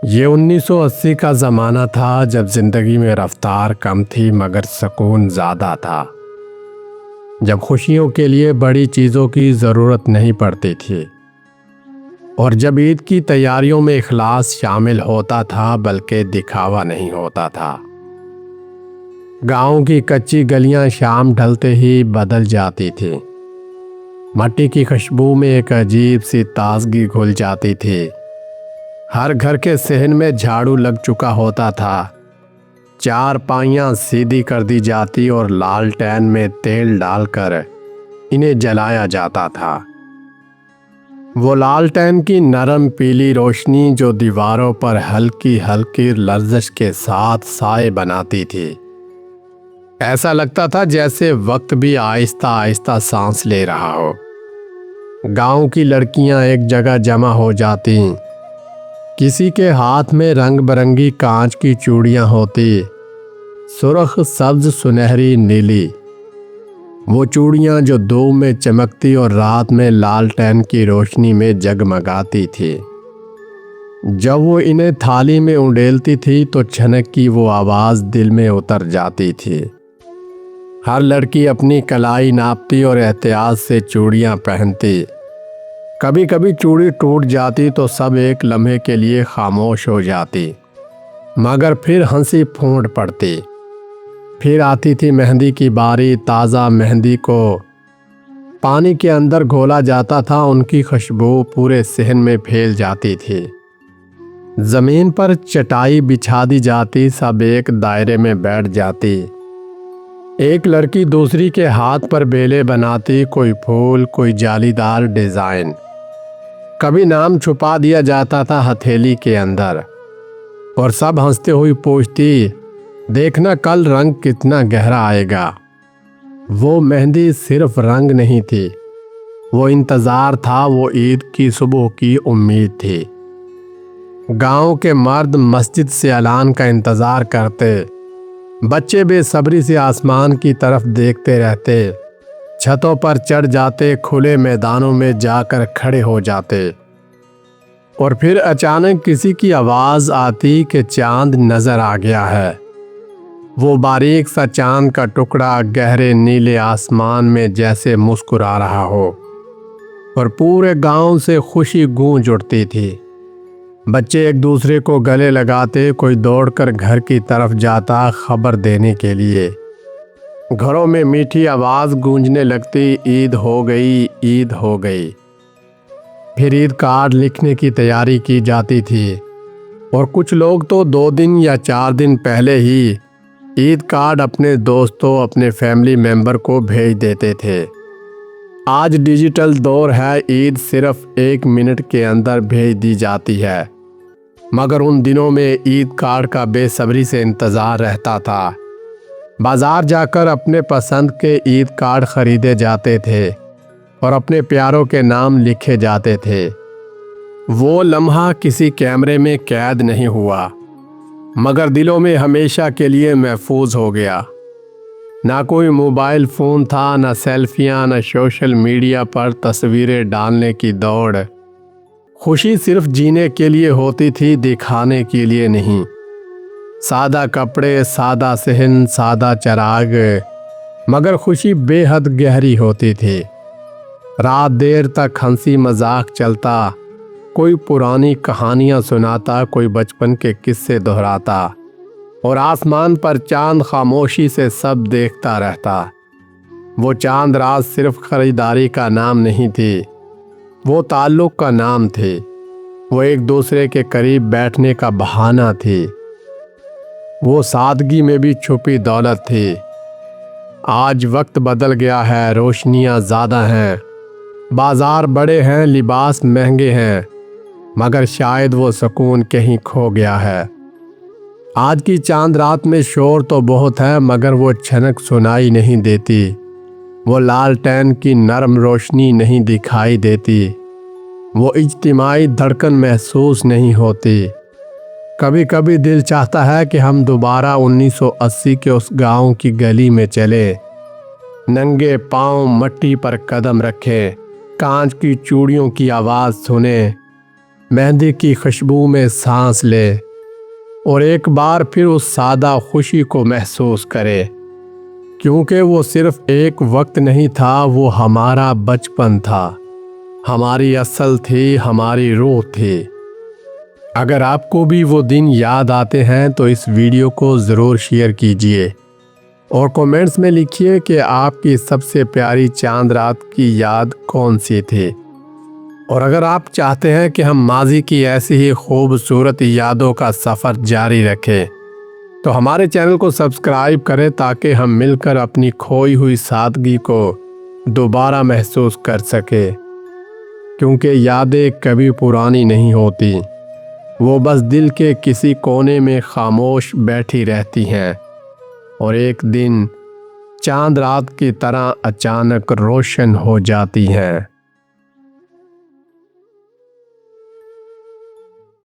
یہ 1980 کا زمانہ تھا جب زندگی میں رفتار کم تھی مگر سکون زیادہ تھا، جب خوشیوں کے لیے بڑی چیزوں کی ضرورت نہیں پڑتی تھی اور جب عید کی تیاریوں میں اخلاص شامل ہوتا تھا بلکہ دکھاوا نہیں ہوتا تھا۔ گاؤں کی کچی گلیاں شام ڈھلتے ہی بدل جاتی تھی، مٹی کی خوشبو میں ایک عجیب سی تازگی گھل جاتی تھی۔ ہر گھر کے صحن میں جھاڑو لگ چکا ہوتا تھا، چار پائیاں سیدھی کر دی جاتی اور لالٹین میں تیل ڈال کر انہیں جلایا جاتا تھا۔ وہ لالٹین کی نرم پیلی روشنی جو دیواروں پر ہلکی ہلکی لرزش کے ساتھ سائے بناتی تھی، ایسا لگتا تھا جیسے وقت بھی آہستہ آہستہ سانس لے رہا ہو۔ گاؤں کی لڑکیاں ایک جگہ جمع ہو جاتی، کسی کے ہاتھ میں رنگ برنگی کانچ کی چوڑیاں ہوتی، سرخ، سبز، سنہری، نیلی۔ وہ چوڑیاں جو دھوپ میں چمکتی اور رات میں لالٹین کی روشنی میں جگمگاتی تھی۔ جب وہ انہیں تھالی میں انڈیلتی تھی تو چھنک کی وہ آواز دل میں اتر جاتی تھی۔ ہر لڑکی اپنی کلائی ناپتی اور احتیاط سے چوڑیاں پہنتی۔ کبھی کبھی چوڑی ٹوٹ جاتی تو سب ایک لمحے کے لیے خاموش ہو جاتی، مگر پھر ہنسی پھوٹ پڑتی۔ پھر آتی تھی مہندی کی باری۔ تازہ مہندی کو پانی کے اندر گھولا جاتا تھا، ان کی خوشبو پورے صحن میں پھیل جاتی تھی۔ زمین پر چٹائی بچھا دی جاتی، سب ایک دائرے میں بیٹھ جاتی۔ ایک لڑکی دوسری کے ہاتھ پر بیلے بناتی، کوئی پھول، کوئی جالی دار ڈیزائن۔ کبھی نام چھپا دیا جاتا تھا ہتھیلی کے اندر، اور سب ہنستے ہوئے پوچھتی، دیکھنا کل رنگ کتنا گہرا آئے گا۔ وہ مہندی صرف رنگ نہیں تھی، وہ انتظار تھا، وہ عید کی صبح کی امید تھی۔ گاؤں کے مرد مسجد سے اعلان کا انتظار کرتے، بچے بے صبری سے آسمان کی طرف دیکھتے رہتے، چھتوں پر چڑھ جاتے، کھلے میدانوں میں جا کر کھڑے ہو جاتے، اور پھر اچانک کسی کی آواز آتی کہ چاند نظر آ گیا ہے۔ وہ باریک سا چاند کا ٹکڑا گہرے نیلے آسمان میں جیسے مسکرا رہا ہو، اور پورے گاؤں سے خوشی گونج اٹھتی تھی۔ بچے ایک دوسرے کو گلے لگاتے، کوئی دوڑ کر گھر کی طرف جاتا خبر دینے کے لیے۔ گھروں میں میٹھی آواز گونجنے لگتی، عید ہو گئی، عید ہو گئی۔ پھر عید کارڈ لکھنے کی تیاری کی جاتی تھی، اور کچھ لوگ تو 2 دن یا 4 دن پہلے ہی عید کارڈ اپنے دوستوں، اپنے فیملی ممبر کو بھیج دیتے تھے۔ آج ڈیجیٹل دور ہے، عید صرف 1 منٹ کے اندر بھیج دی جاتی ہے، مگر ان دنوں میں عید کارڈ کا بے صبری سے انتظار رہتا تھا۔ بازار جا کر اپنے پسند کے عید کارڈ خریدے جاتے تھے اور اپنے پیاروں کے نام لکھے جاتے تھے۔ وہ لمحہ کسی کیمرے میں قید نہیں ہوا، مگر دلوں میں ہمیشہ کے لیے محفوظ ہو گیا۔ نہ کوئی موبائل فون تھا، نہ سیلفیاں، نہ سوشل میڈیا پر تصویریں ڈالنے کی دوڑ۔ خوشی صرف جینے کے لیے ہوتی تھی، دکھانے کے لیے نہیں۔ سادہ کپڑے، سادہ صحن، سادہ چراغ، مگر خوشی بے حد گہری ہوتی تھی۔ رات دیر تک ہنسی مذاق چلتا، کوئی پرانی کہانیاں سناتا، کوئی بچپن کے قصے دہراتا، اور آسمان پر چاند خاموشی سے سب دیکھتا رہتا۔ وہ چاند رات صرف خریداری کا نام نہیں تھی، وہ تعلق کا نام تھی، وہ ایک دوسرے کے قریب بیٹھنے کا بہانہ تھی، وہ سادگی میں بھی چھپی دولت تھی۔ آج وقت بدل گیا ہے، روشنیاں زیادہ ہیں، بازار بڑے ہیں، لباس مہنگے ہیں، مگر شاید وہ سکون کہیں کھو گیا ہے۔ آج کی چاند رات میں شور تو بہت ہے، مگر وہ چھنک سنائی نہیں دیتی، وہ لالٹین کی نرم روشنی نہیں دکھائی دیتی، وہ اجتماعی دھڑکن محسوس نہیں ہوتی۔ کبھی کبھی دل چاہتا ہے کہ ہم دوبارہ 1980 کے اس گاؤں کی گلی میں چلیں، ننگے پاؤں مٹی پر قدم رکھیں، کانچ کی چوڑیوں کی آواز سنیں، مہندی کی خوشبو میں سانس لے اور ایک بار پھر اس سادہ خوشی کو محسوس کرے، کیونکہ وہ صرف ایک وقت نہیں تھا، وہ ہمارا بچپن تھا، ہماری اصل تھی، ہماری روح تھی۔ اگر آپ کو بھی وہ دن یاد آتے ہیں تو اس ویڈیو کو ضرور شیئر کیجیے اور کومنٹس میں لکھیے کہ آپ کی سب سے پیاری چاند رات کی یاد کون سی تھی۔ اور اگر آپ چاہتے ہیں کہ ہم ماضی کی ایسی ہی خوبصورت یادوں کا سفر جاری رکھیں تو ہمارے چینل کو سبسکرائب کریں تاکہ ہم مل کر اپنی کھوئی ہوئی سادگی کو دوبارہ محسوس کر سکیں، کیونکہ یادیں کبھی پرانی نہیں ہوتی، وہ بس دل کے کسی کونے میں خاموش بیٹھی رہتی ہیں اور ایک دن چاند رات کی طرح اچانک روشن ہو جاتی ہیں۔